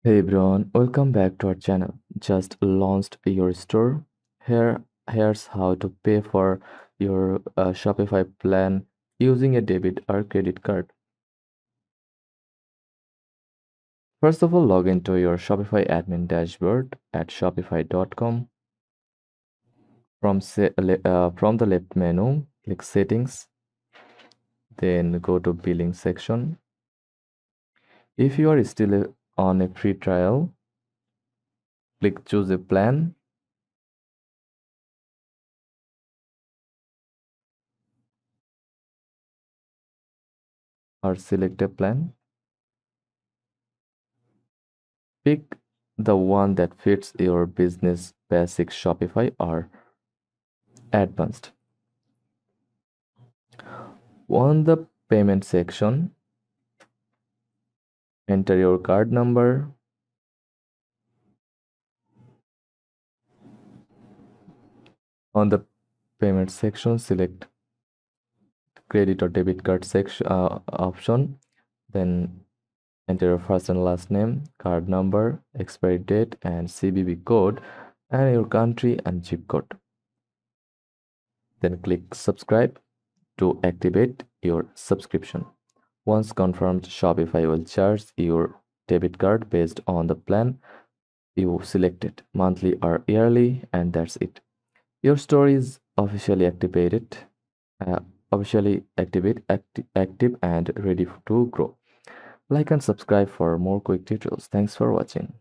Hey everyone, welcome back to our channel. Just launched your store. Here's how to pay for your Shopify plan using a debit or credit card. First of all, log into your Shopify admin dashboard at shopify.com. From the left menu, click Settings, then go to Billing section. If you are still on a free trial, click Choose a plan. Or select a plan. Pick the one that fits your business, basic, Shopify, or advanced. On the payment section, enter your card number. On the payment section, select credit or debit card section option. Then enter your first and last name, card number, expiry date, and CVV code, and your country and zip code. Then click subscribe to activate your subscription. Once confirmed, Shopify will charge your debit card based on the plan you selected, monthly or yearly, and that's it. Your store is officially activated, uh, active and ready to grow. Like and subscribe for more quick tutorials. Thanks for watching.